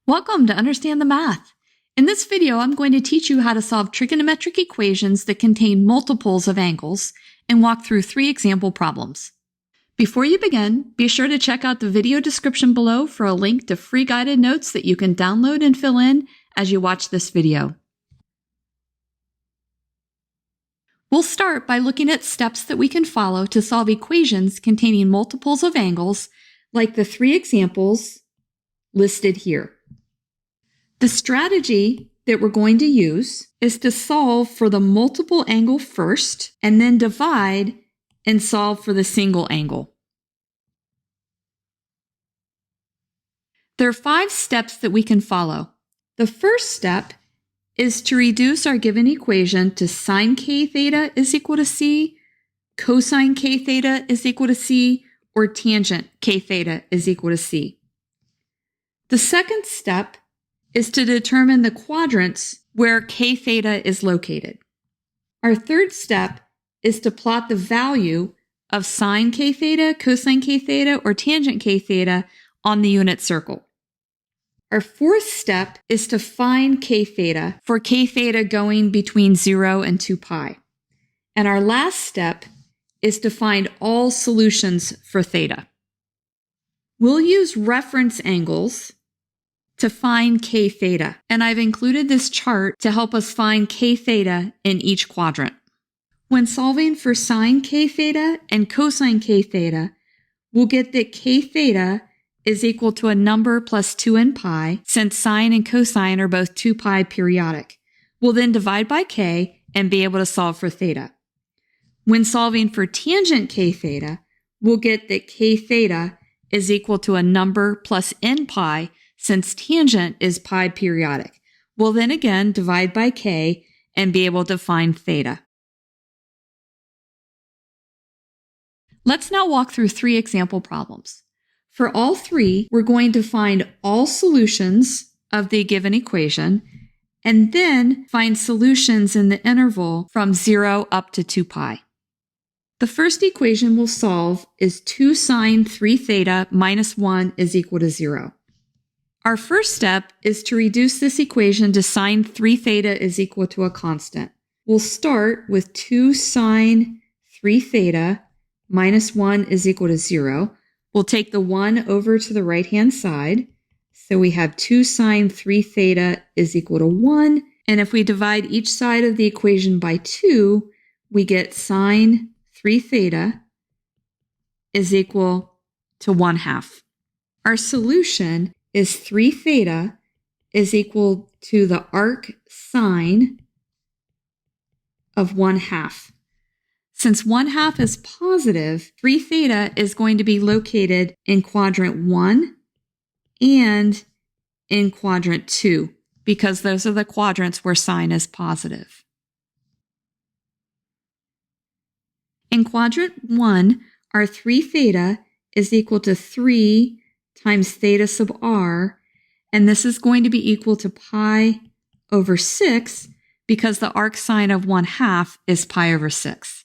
Welcome to Understand the Math. In this video, I'm going to teach you how to solve trigonometric equations that contain multiples of angles and walk through 3 example problems. Before you begin, be sure to check out the video description below for a link to free guided notes that you can download and fill in as you watch this video. We'll start by looking at steps that we can follow to solve equations containing multiples of angles, like the 3 examples listed here. The strategy that we're going to use is to solve for the multiple angle first and then divide and solve for the single angle. There are 5 steps that we can follow. The first step is to reduce our given equation to sine k theta is equal to c, cosine k theta is equal to c, or tangent k theta is equal to c. The second step is to determine the quadrants where k theta is located. Our third step is to plot the value of sine k theta, cosine k theta, or tangent k theta on the unit circle. Our fourth step is to find k theta for k theta going between 0 and 2 pi. And our last step is to find all solutions for theta. We'll use reference angles to find k theta, and I've included this chart to help us find k theta in each quadrant. When solving for sine k theta and cosine k theta, we'll get that k theta is equal to a number plus 2n pi, since sine and cosine are both 2 pi periodic. We'll then divide by k and be able to solve for theta. When solving for tangent k theta, we'll get that k theta is equal to a number plus n pi, since tangent is pi periodic. We'll then again divide by k and be able to find theta. Let's now walk through 3 example problems. For all 3, we're going to find all solutions of the given equation and then find solutions in the interval from 0 up to 2 pi. The first equation we'll solve is 2 sine 3 theta minus 1 is equal to 0. Our first step is to reduce this equation to sine 3 theta is equal to a constant. We'll start with 2 sine 3 theta minus 1 is equal to 0. We'll take the 1 over to the right-hand side. So we have 2 sine 3 theta is equal to 1. And if we divide each side of the equation by 2, we get sine 3 theta is equal to 1/2. Our solution is 3 theta is equal to the arc sine of 1/2. Since 1/2 is positive, 3 theta is going to be located in quadrant 1 and in quadrant 2, because those are the quadrants where sine is positive. In quadrant 1, our 3 theta is equal to 3 times theta sub r, and this is going to be equal to pi over 6 because the arc sine of 1/2 is pi over 6.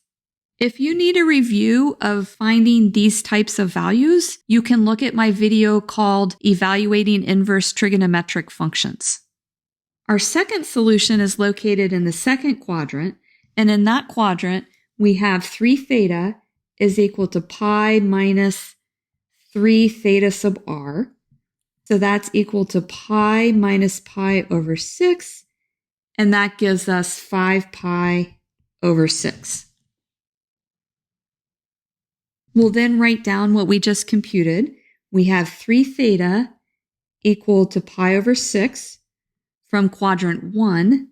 If you need a review of finding these types of values, you can look at my video called Evaluating Inverse Trigonometric Functions. Our second solution is located in the second quadrant, and in that quadrant, we have 3 theta is equal to pi minus 3 theta sub r. So that's equal to pi minus pi over 6, and that gives us 5 pi over 6. We'll then write down what we just computed. We have 3 theta equal to pi over 6 from quadrant 1,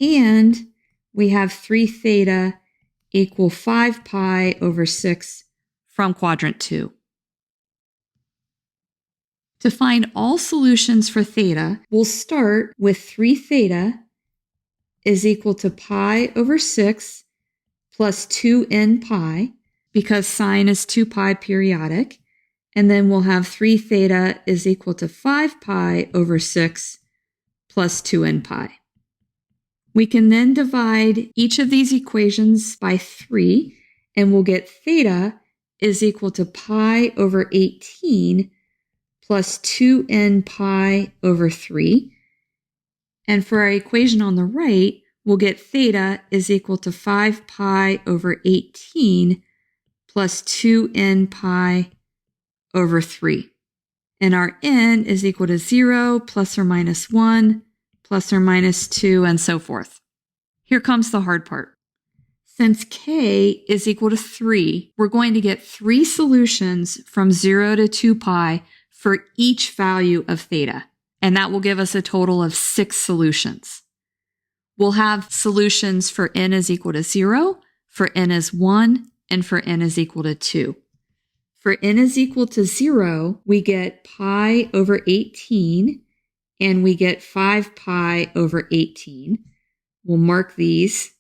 and we have 3 theta equal 5 pi over 6 from quadrant 2. To find all solutions for theta, we'll start with 3 theta is equal to pi over 6 plus 2n pi, because sine is 2 pi periodic, and then we'll have 3 theta is equal to 5 pi over 6 plus 2n pi. We can then divide each of these equations by 3, and we'll get theta is equal to pi over 18 plus 2n pi over 3. And for our equation on the right, we'll get theta is equal to 5 pi over 18 plus 2n pi over 3. And our n is equal to 0, plus or minus 1, plus or minus 2, and so forth. Here comes the hard part. Since k is equal to 3, we're going to get 3 solutions from 0 to 2 pi for each value of theta. And that will give us a total of 6 solutions. We'll have solutions for n is equal to 0, for n is 1, and for n is equal to 2. For n is equal to 0, we get pi over 18, and we get 5 pi over 18. We'll mark these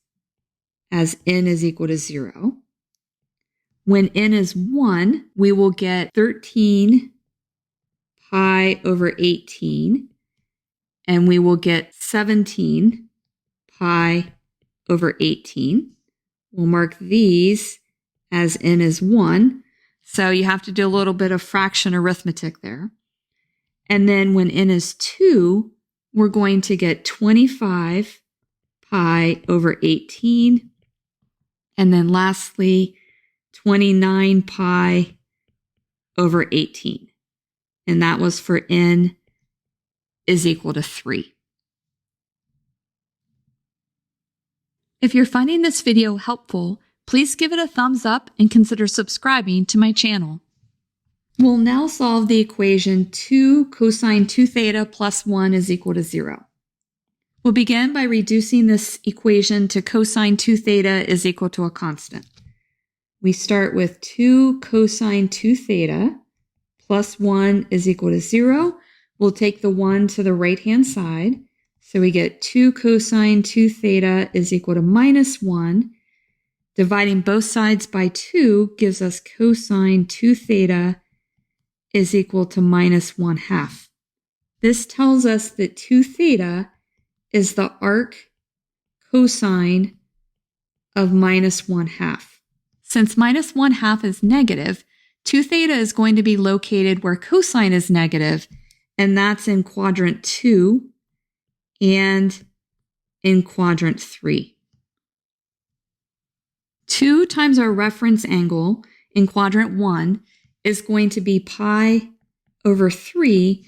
as n is equal to 0. When n is 1, we will get 13 pi over 18, and we will get 17 pi over 18. We'll mark these as n is 1. So you have to do a little bit of fraction arithmetic there. And then when n is 2, we're going to get 25 pi over 18. And then lastly, 29 pi over 18. And that was for n is equal to 3. If you're finding this video helpful, please give it a thumbs up and consider subscribing to my channel. We'll now solve the equation 2 cosine 2 theta plus 1 is equal to 0. We'll begin by reducing this equation to cosine 2 theta is equal to a constant. We start with 2 cosine 2 theta plus 1 is equal to 0. We'll take the 1 to the right-hand side. So we get 2 cosine 2 theta is equal to minus 1. Dividing both sides by 2 gives us cosine 2 theta is equal to minus 1/2. This tells us that 2 theta is the arc cosine of minus 1/2. Since minus 1/2 is negative, 2 theta is going to be located where cosine is negative, and that's in quadrant 2 and in quadrant 3. 2 times our reference angle in quadrant 1 is going to be pi over 3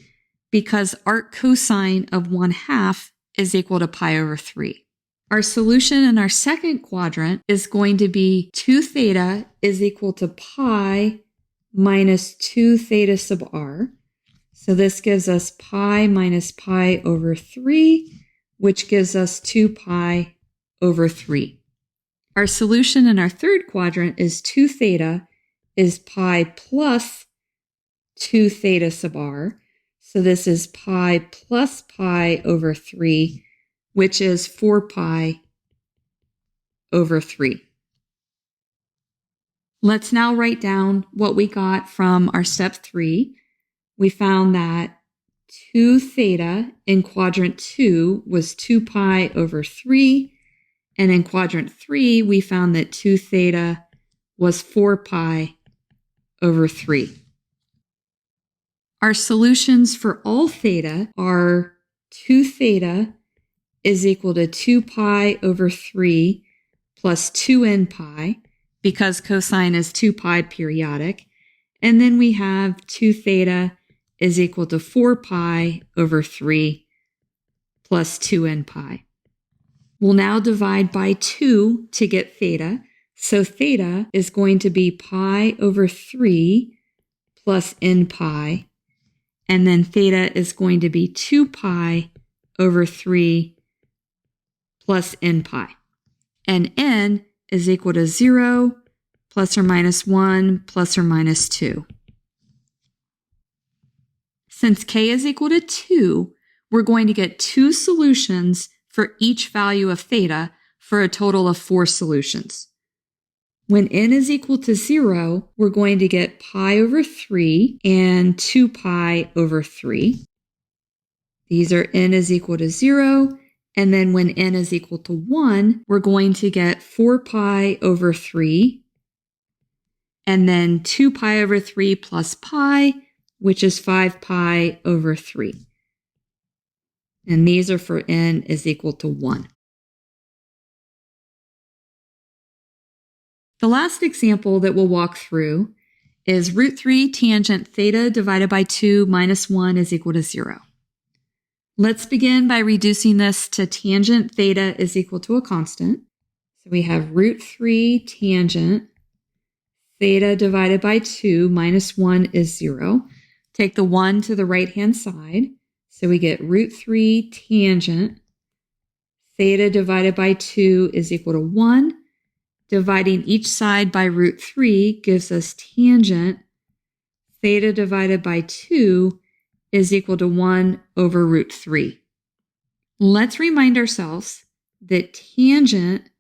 because arc cosine of 1/2 is equal to pi over 3. Our solution in our second quadrant is going to be 2 theta is equal to pi minus 2 theta sub r. So this gives us pi minus pi over 3, which gives us 2 pi over 3. Our solution in our third quadrant is 2 theta is pi plus 2 theta sub r. So this is pi plus pi over 3, which is 4 pi over 3. Let's now write down what we got from our step 3. We found that 2 theta in quadrant 2 was 2 pi over 3. And in quadrant 3, we found that 2 theta was 4 pi over 3. Our solutions for all theta are 2 theta is equal to 2 pi over 3 plus 2n pi, because cosine is 2 pi periodic. And then we have 2 theta is equal to 4 pi over 3 plus 2n pi. We'll now divide by 2 to get theta. So theta is going to be pi over 3 plus n pi. And then theta is going to be 2 pi over 3 plus n pi. And n is equal to 0 plus or minus 1 plus or minus 2. Since k is equal to 2, we're going to get 2 solutions for each value of theta for a total of 4 solutions. When n is equal to 0, we're going to get pi over 3 and 2 pi over 3. These are n is equal to 0. And then when n is equal to 1, we're going to get 4 pi over 3. And then 2 pi over 3 plus pi which is 5 pi over 3. And these are for n is equal to 1. The last example that we'll walk through is root 3 tangent theta divided by 2 minus 1 is equal to 0. Let's begin by reducing this to tangent theta is equal to a constant. So we have root 3 tangent theta divided by 2 minus 1 is 0. Take the 1 to the right-hand side. So we get root 3 tangent theta divided by 2 is equal to 1. Dividing each side by root 3 gives us tangent theta divided by 2 is equal to 1 over root 3. Let's remind ourselves that tangent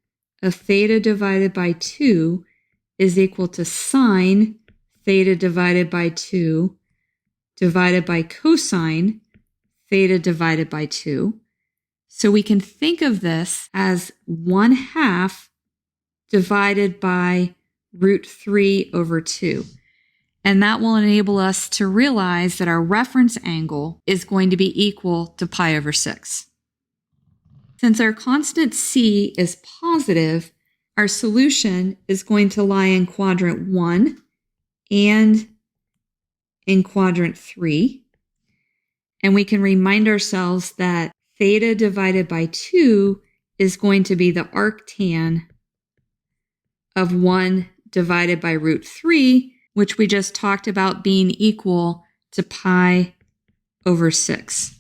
of theta divided by 2 is equal to sine theta divided by 2 divided by cosine theta divided by 2. So we can think of this as 1/2 divided by root 3 over 2. And that will enable us to realize that our reference angle is going to be equal to pi over 6. Since our constant c is positive, our solution is going to lie in quadrant 1 and in quadrant 3. And we can remind ourselves that theta divided by 2 is going to be the arctan of 1 divided by root 3, which we just talked about being equal to pi over 6.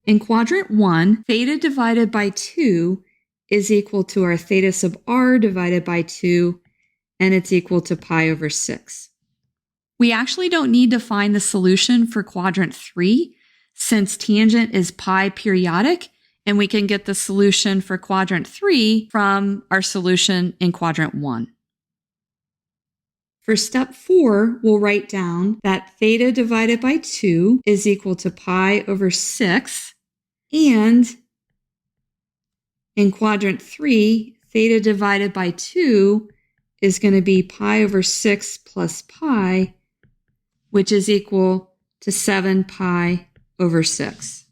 In quadrant 1, theta divided by 2 is equal to our theta sub r divided by 2, and it's equal to pi over 6. We actually don't need to find the solution for quadrant 3, since tangent is pi periodic, and we can get the solution for quadrant 3 from our solution in quadrant 1. For step 4, we'll write down that theta divided by 2 is equal to pi over 6, and in quadrant 3, theta divided by 2 is going to be pi over 6 plus pi, which is equal to 7 pi over 6.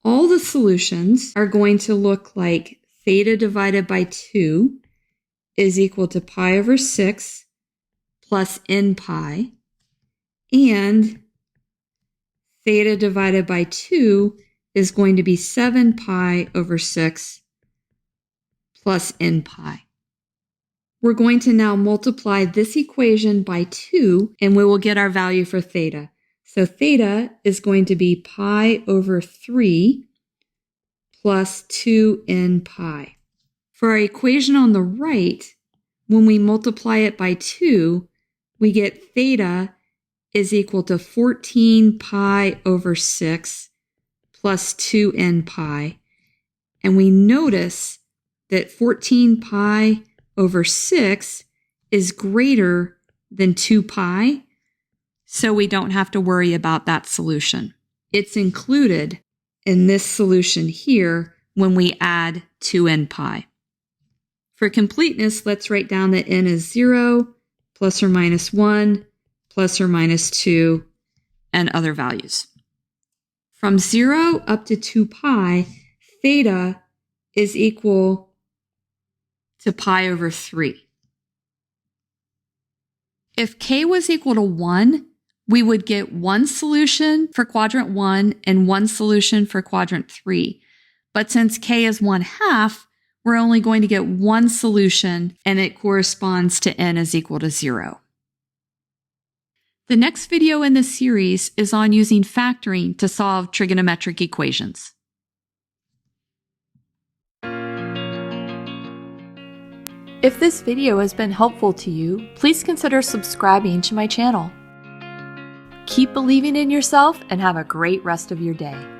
All the solutions are going to look like theta divided by 2 is equal to pi over 6 plus n pi, and theta divided by 2 is going to be 7 pi over 6 plus n pi. We're going to now multiply this equation by 2, and we will get our value for theta. So theta is going to be pi over 3 plus 2n pi. For our equation on the right, when we multiply it by 2, we get theta is equal to 14 pi over 6 plus 2n pi. And we notice that 14 pi over 6 is greater than 2 pi, so we don't have to worry about that solution. It's included in this solution here when we add 2n pi. For completeness, let's write down that n is 0, plus or minus 1, plus or minus 2, and other values. From 0 up to 2 pi, theta is equal to pi over 3. If k was equal to 1, we would get one solution for quadrant 1 and one solution for quadrant 3. But since k is 1/2, we're only going to get one solution, and it corresponds to n is equal to 0. The next video in this series is on using factoring to solve trigonometric equations. If this video has been helpful to you, please consider subscribing to my channel. Keep believing in yourself and have a great rest of your day.